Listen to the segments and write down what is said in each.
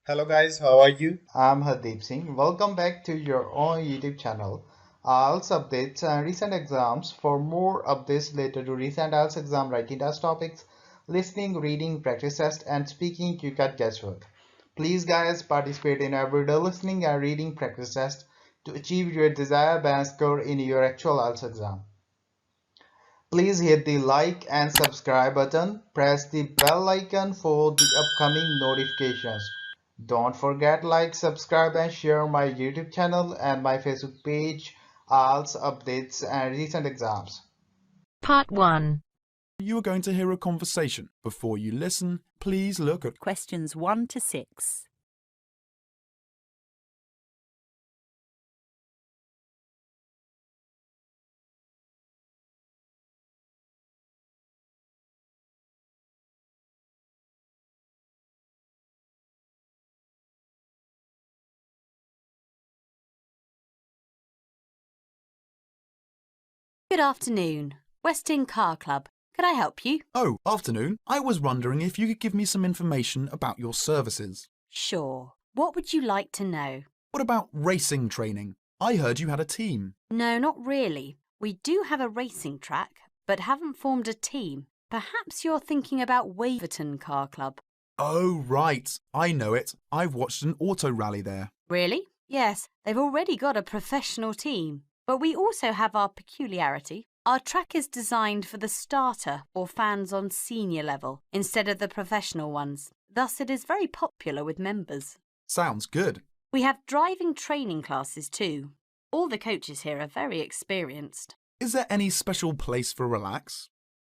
Hello guys, how are you? I'm Hardeep Singh. Welcome back to your own YouTube channel. IELTS updates and recent exams. For more updates related to recent IELTS exam writing test topics, listening, reading, practice test, and speaking, you got guesswork. Please, guys, participate in everyday listening and reading practice test to achieve your desired band score in your actual IELTS exam. Please hit the like and subscribe button. Press the bell icon for the upcoming notifications. Don't forget like, subscribe and share my YouTube channel and my Facebook page, IELTS updates and recent exams. Part 1. You are going to hear a conversation. Before you listen, please look at Questions 1 to 6. Good afternoon. Weston Car Club. Could I help you? Oh, afternoon. I was wondering if you could give me some information about your services. Sure. What would you like to know? What about racing training? I heard you had a team. No, not really. We do have a racing track, but haven't formed a team. Perhaps you're thinking about Waverton Car Club. Oh, right. I know it. I've watched an auto rally there. Really? Yes, they've already got a professional team. But we also have our peculiarity. Our track is designed for the starter or fans on senior level instead of the professional ones. Thus, it is very popular with members. Sounds good. We have driving training classes too. All the coaches here are very experienced. Is there any special place for relax?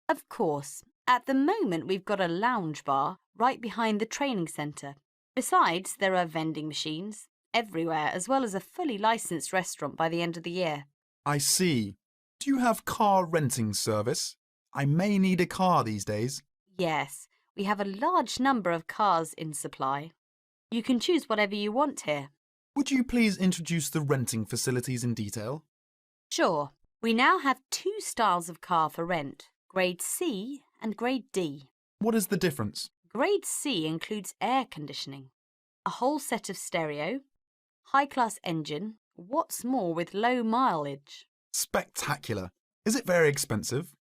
Of course. At the moment, we've got a lounge bar right behind the training centre. Besides, there are vending machines everywhere, as well as a fully licensed restaurant by the end of the year. I see. Do you have car renting service? I may need a car these days. Yes, we have a large number of cars in supply. You can choose whatever you want here. Would you please introduce the renting facilities in detail? Sure. We now have 2 styles of car for rent, Grade C and Grade D. What is the difference? Grade C includes air conditioning, a whole set of stereo, high-class engine, what's more with low mileage. Spectacular. Is it very expensive?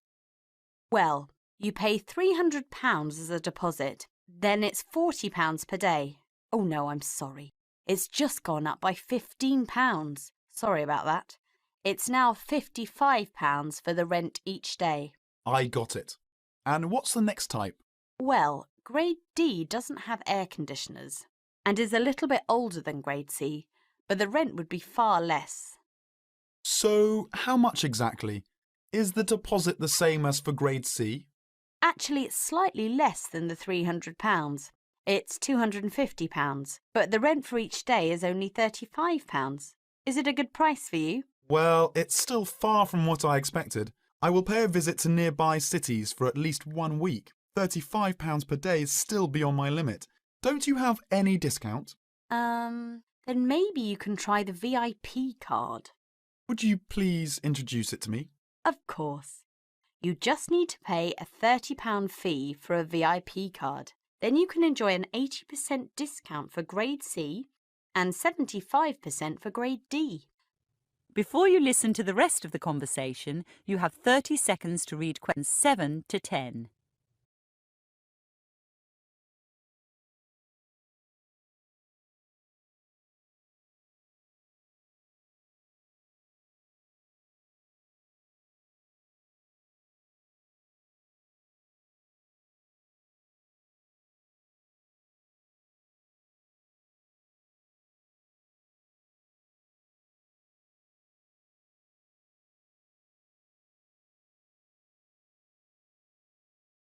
Well, you pay £300 as a deposit, then it's £40 per day. Oh no, I'm sorry. It's just gone up by £15. Sorry about that. It's now £55 for the rent each day. I got it. And what's the next type? Well, Grade D doesn't have air conditioners and is a little bit older than Grade C, but the rent would be far less. So, how much exactly? Is the deposit the same as for Grade C? Actually, it's slightly less than the £300. It's £250, but the rent for each day is only £35. Is it a good price for you? Well, it's still far from what I expected. I will pay a visit to nearby cities for at least 1 week. £35 per day is still beyond my limit. Don't you have any discount? Then maybe you can try the VIP card. Would you please introduce it to me? Of course. You just need to pay a £30 fee for a VIP card. Then you can enjoy an 80% discount for Grade C and 75% for Grade D. Before you listen to the rest of the conversation, you have 30 seconds to read questions 7 to 10.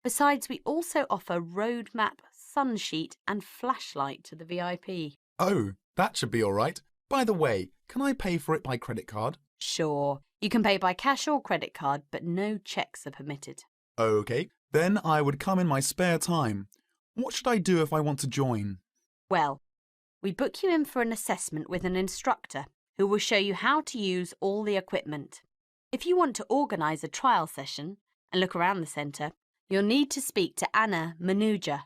Besides, we also offer road map, sun sheet and flashlight to the VIP. Oh, that should be all right. By the way, can I pay for it by credit card? Sure, you can pay by cash or credit card, but no cheques are permitted. OK, then I would come in my spare time. What should I do if I want to join? Well, we book you in for an assessment with an instructor who will show you how to use all the equipment. If you want to organise a trial session and look around the centre, you'll need to speak to Anna Manuja.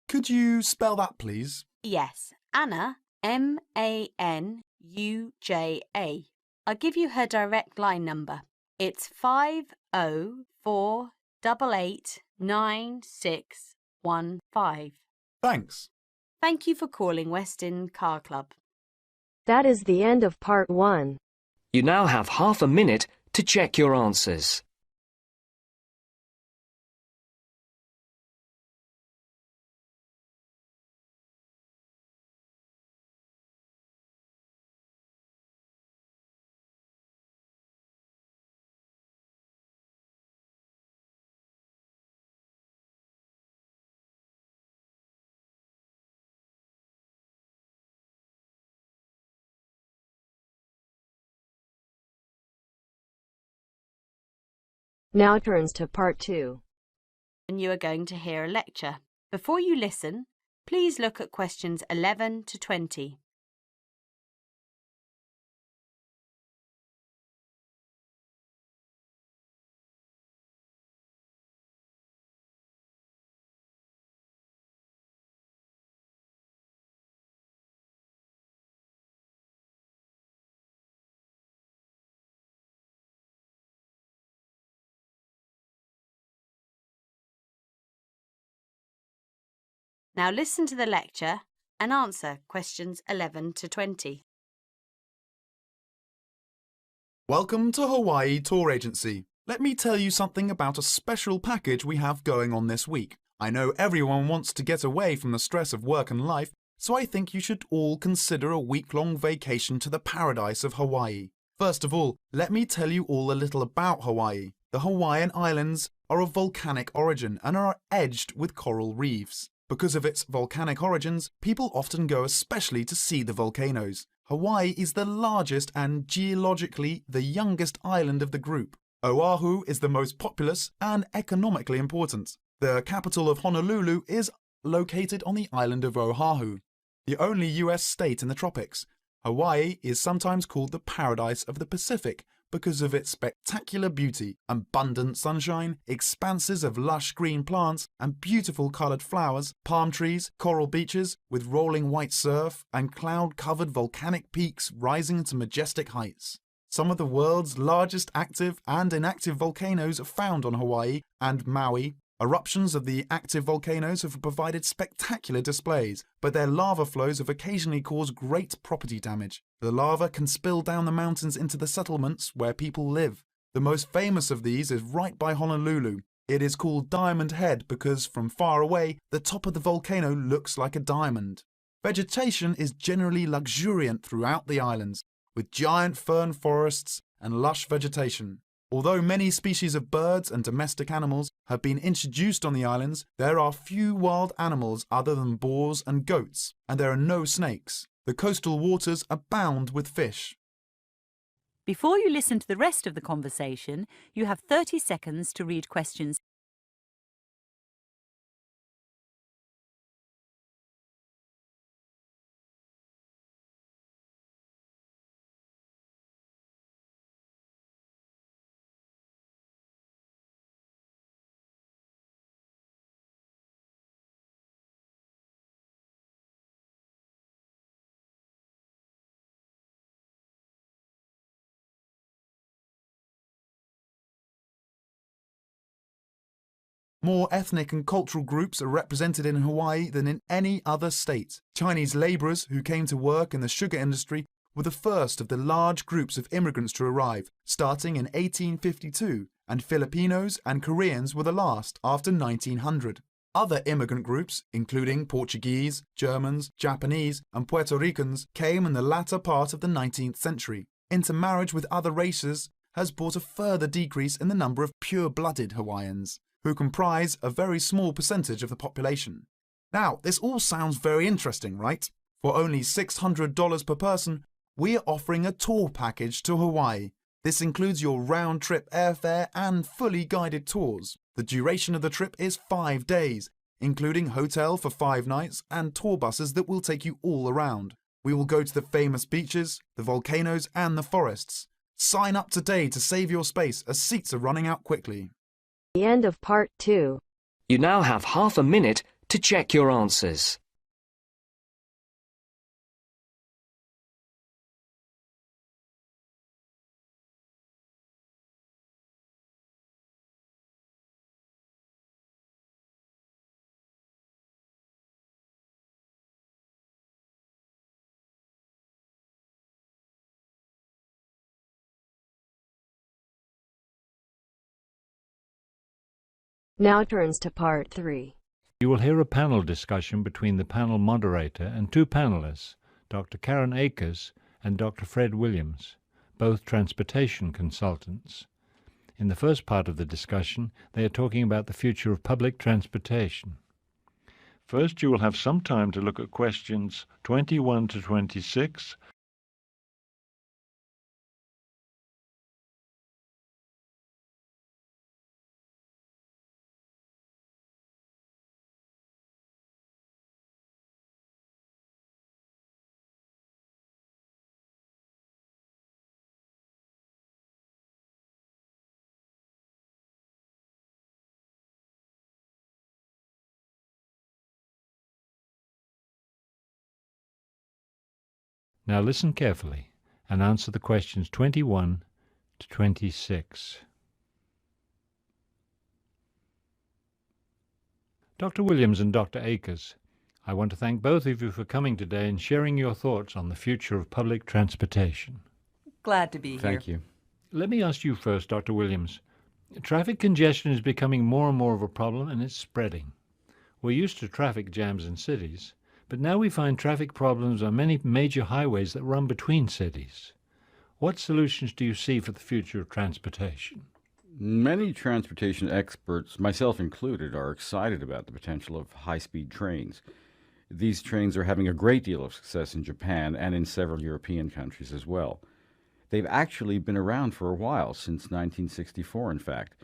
Could you spell that, please? Yes, Anna, M-A-N-U-J-A. I'll give you her direct line number. It's 504889615. Thanks. Thank you for calling Weston Car Club. That is the end of part 1. You now have half a minute to check your answers. Now turns to part 2. And you are going to hear a lecture. Before you listen, please look at questions 11 to 20. Now listen to the lecture and answer questions 11 to 20. Welcome to Hawaii Tour Agency. Let me tell you something about a special package we have going on this week. I know everyone wants to get away from the stress of work and life, so I think you should all consider a week-long vacation to the paradise of Hawaii. First of all, let me tell you all a little about Hawaii. The Hawaiian Islands are of volcanic origin and are edged with coral reefs. Because of its volcanic origins, people often go especially to see the volcanoes. Hawaii is the largest and geologically the youngest island of the group. Oahu is the most populous and economically important. The capital of Honolulu is located on the island of Oahu, the only US state in the tropics. Hawaii is sometimes called the paradise of the Pacific because of its spectacular beauty, abundant sunshine, expanses of lush green plants and beautiful coloured flowers, palm trees, coral beaches with rolling white surf, and cloud-covered volcanic peaks rising to majestic heights. Some of the world's largest active and inactive volcanoes are found on Hawaii and Maui. Eruptions of the active volcanoes have provided spectacular displays, but their lava flows have occasionally caused great property damage. The lava can spill down the mountains into the settlements where people live. The most famous of these is right by Honolulu. It is called Diamond Head because from far away, the top of the volcano looks like a diamond. Vegetation is generally luxuriant throughout the islands, with giant fern forests and lush vegetation. Although many species of birds and domestic animals have been introduced on the islands, there are few wild animals other than boars and goats, and there are no snakes. The coastal waters abound with fish. Before you listen to the rest of the conversation, you have 30 seconds to read questions More ethnic and cultural groups are represented in Hawaii than in any other state. Chinese labourers who came to work in the sugar industry were the first of the large groups of immigrants to arrive, starting in 1852, and Filipinos and Koreans were the last after 1900. Other immigrant groups, including Portuguese, Germans, Japanese, and Puerto Ricans, came in the latter part of the 19th century. Intermarriage with other races has brought a further decrease in the number of pure-blooded Hawaiians, who comprise a very small percentage of the population. Now, this all sounds very interesting, right? For only $600 per person, we are offering a tour package to Hawaii. This includes your round-trip airfare and fully guided tours. The duration of the trip is 5 days, including hotel for 5 nights and tour buses that will take you all around. We will go to the famous beaches, the volcanoes and the forests. Sign up today to save your space as seats are running out quickly. The end of part 2. You now have half a minute to check your answers. Now turns to Part 3. You will hear a panel discussion between the panel moderator and two panelists, Dr. Karen Akers and Dr. Fred Williams, both transportation consultants. In the first part of the discussion, they are talking about the future of public transportation. First, you will have some time to look at questions 21 to 26. Now listen carefully and answer the questions 21 to 26. Dr. Williams and Dr. Akers, I want to thank both of you for coming today and sharing your thoughts on the future of public transportation. Glad to be here. Thank you. Let me ask you first, Dr. Williams. Traffic congestion is becoming more and more of a problem, and it's spreading. We're used to traffic jams in cities, but now we find traffic problems on many major highways that run between cities. What solutions do you see for the future of transportation? Many transportation experts, myself included, are excited about the potential of high-speed trains. These trains are having a great deal of success in Japan and in several European countries as well. They've actually been around for a while, since 1964, in fact.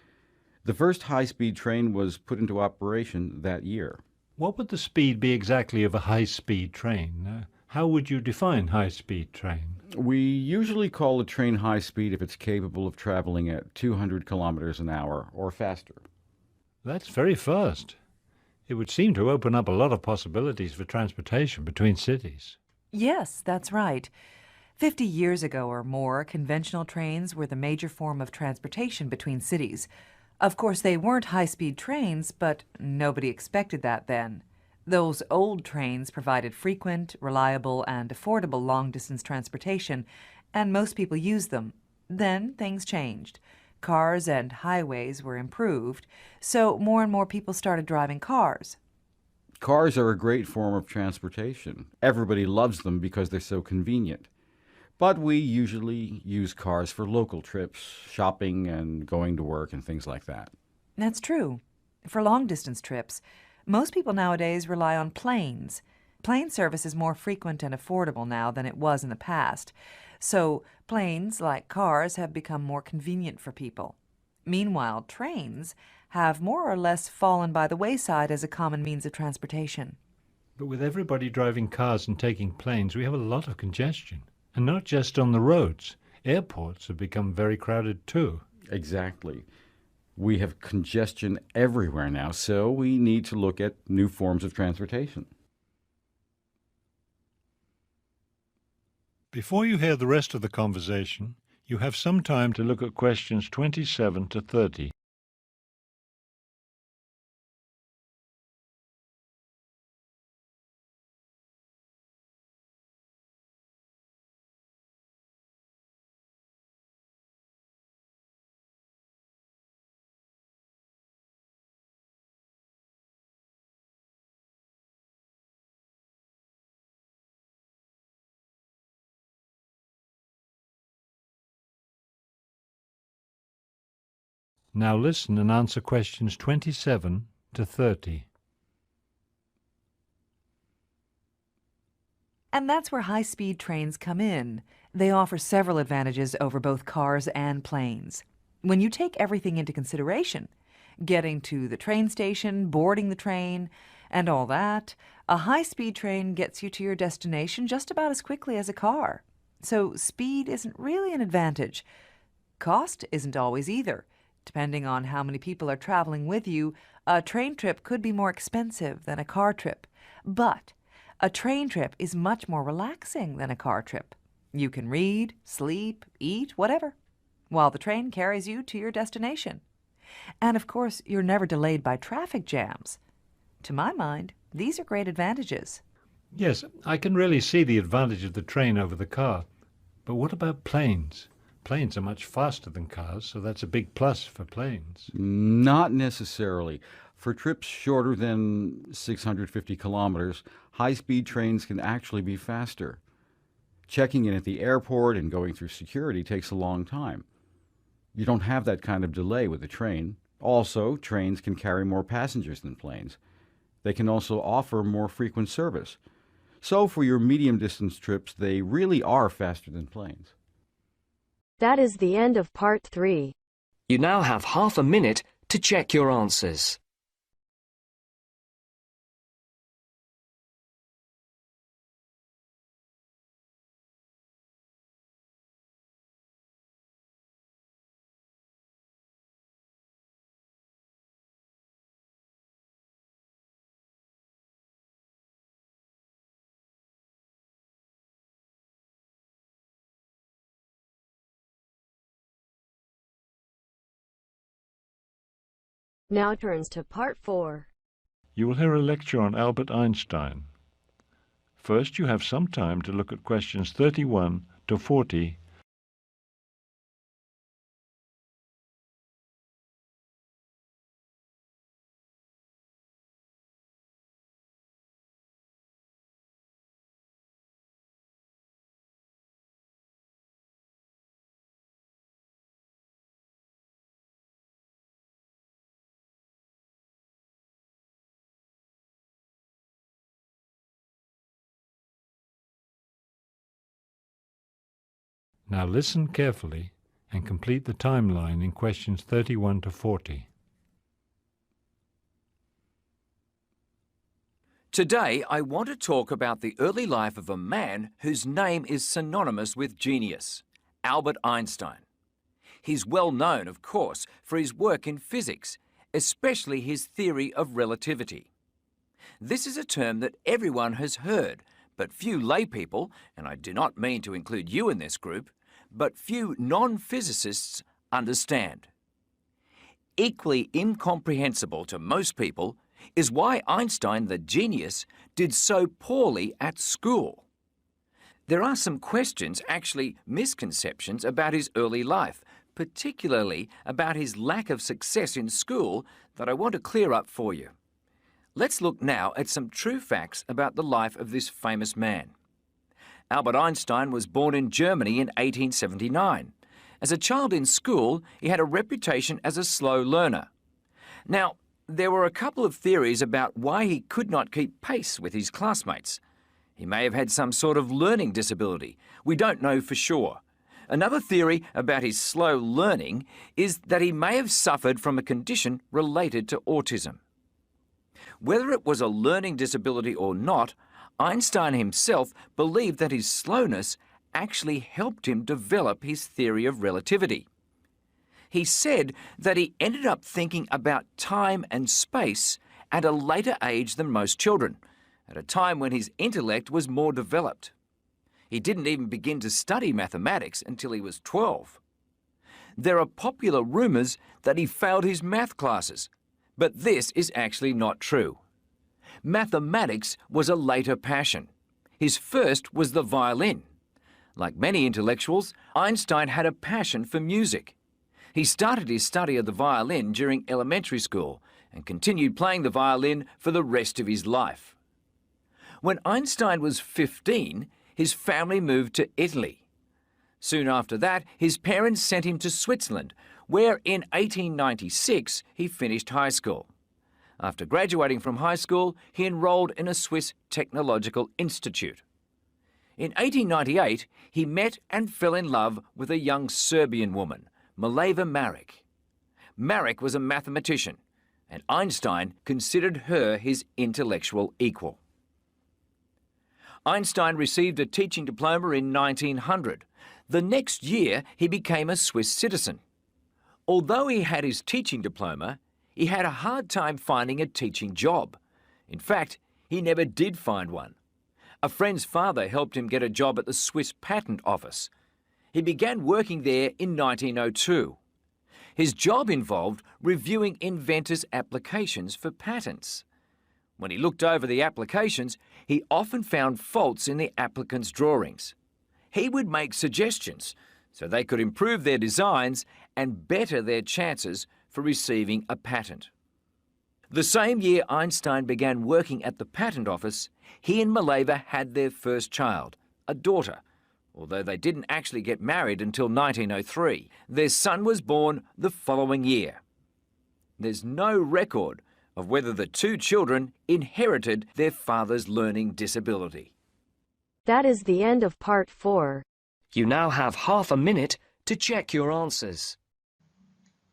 The first high-speed train was put into operation that year. What would the speed be exactly of a high-speed train? How would you define high-speed train? We usually call a train high-speed if it's capable of traveling at 200 kilometers an hour or faster. That's very fast. It would seem to open up a lot of possibilities for transportation between cities. Yes, that's right. 50 years ago or more, conventional trains were the major form of transportation between cities. Of course, they weren't high-speed trains, but nobody expected that then. Those old trains provided frequent, reliable, and affordable long-distance transportation, and most people used them. Then things changed. Cars and highways were improved, so more and more people started driving cars. Cars are a great form of transportation. Everybody loves them because they're so convenient. But we usually use cars for local trips, shopping and going to work and things like that. That's true. For long-distance trips, most people nowadays rely on planes. Plane service is more frequent and affordable now than it was in the past, so planes, like cars, have become more convenient for people. Meanwhile, trains have more or less fallen by the wayside as a common means of transportation. But with everybody driving cars and taking planes, we have a lot of congestion. And not just on the roads. Airports have become very crowded too. Exactly. We have congestion everywhere now, so we need to look at new forms of transportation. Before you hear the rest of the conversation, you have some time to look at questions 27 to 30. Now listen and answer questions 27 to 30. And that's where high-speed trains come in. They offer several advantages over both cars and planes. When you take everything into consideration, getting to the train station, boarding the train, and all that, a high-speed train gets you to your destination just about as quickly as a car. So speed isn't really an advantage. Cost isn't always either. Depending on how many people are traveling with you, a train trip could be more expensive than a car trip. But a train trip is much more relaxing than a car trip. You can read, sleep, eat, whatever, while the train carries you to your destination. And of course, you're never delayed by traffic jams. To my mind, these are great advantages. Yes, I can really see the advantage of the train over the car. But what about planes? Planes are much faster than cars, so that's a big plus for planes. Not necessarily. For trips shorter than 650 kilometers, high-speed trains can actually be faster. Checking in at the airport and going through security takes a long time. You don't have that kind of delay with a train. Also, trains can carry more passengers than planes. They can also offer more frequent service. So for your medium-distance trips, they really are faster than planes. That is the end of part 3. You now have half a minute to check your answers. Now turns to part 4. You will hear a lecture on Albert Einstein. First, you have some time to look at questions 31 to 40. Now listen carefully and complete the timeline in questions 31 to 40. Today, I want to talk about the early life of a man whose name is synonymous with genius, Albert Einstein. He's well known, of course, for his work in physics, especially his theory of relativity. This is a term that everyone has heard, but few laypeople, and I do not mean to include you in this group, but few non-physicists understand. Equally incomprehensible to most people is why Einstein, the genius, did so poorly at school. There are some questions, actually misconceptions, about his early life, particularly about his lack of success in school, that I want to clear up for you. Let's look now at some true facts about the life of this famous man. Albert Einstein was born in Germany in 1879. As a child in school, he had a reputation as a slow learner. Now, there were a couple of theories about why he could not keep pace with his classmates. He may have had some sort of learning disability. We don't know for sure. Another theory about his slow learning is that he may have suffered from a condition related to autism. Whether it was a learning disability or not, Einstein himself believed that his slowness actually helped him develop his theory of relativity. He said that he ended up thinking about time and space at a later age than most children, at a time when his intellect was more developed. He didn't even begin to study mathematics until he was 12. There are popular rumours that he failed his math classes, but this is actually not true. Mathematics was a later passion. His first was the violin. Like many intellectuals, Einstein had a passion for music. He started his study of the violin during elementary school and continued playing the violin for the rest of his life. When Einstein was 15, his family moved to Italy. Soon after that, his parents sent him to Switzerland, where in 1896 he finished high school. After graduating from high school, he enrolled in a Swiss technological institute. In 1898, he met and fell in love with a young Serbian woman, Mileva Marić. Marić was a mathematician, and Einstein considered her his intellectual equal. Einstein received a teaching diploma in 1900. The next year, he became a Swiss citizen. Although he had his teaching diploma, he had a hard time finding a teaching job. In fact, he never did find one. A friend's father helped him get a job at the Swiss Patent Office. He began working there in 1902. His job involved reviewing inventors' applications for patents. When he looked over the applications, he often found faults in the applicant's drawings. He would make suggestions, so they could improve their designs and better their chances for receiving a patent. The same year Einstein began working at the patent office, he and Mileva had their first child, a daughter. Although they didn't actually get married until 1903, their son was born the following year. There's no record of whether the two children inherited their father's learning disability. That is the end of part 4. You now have half a minute to check your answers.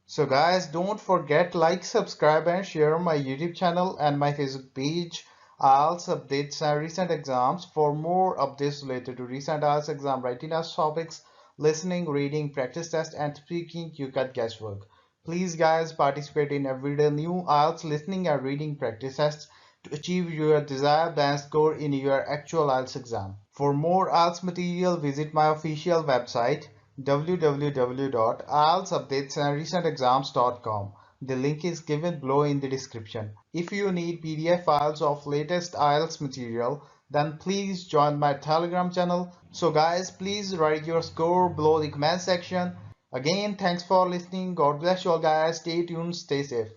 So guys, don't forget like, subscribe and share my YouTube channel and my Facebook page, IELTS updates and recent exams. For more updates related to recent IELTS exam writing test topics, listening, reading, practice test and speaking, you got guesswork. Please guys, participate in everyday new IELTS listening and reading practice tests to achieve your desired band score in your actual IELTS exam. For more IELTS material, visit my official website www.ieltsupdatesandrecentexams.com. The link is given below in the description. If you need PDF files of latest IELTS material, then please join my Telegram channel. So guys, please write your score below the comment section. Again, thanks for listening. God bless you all guys. Stay tuned, stay safe.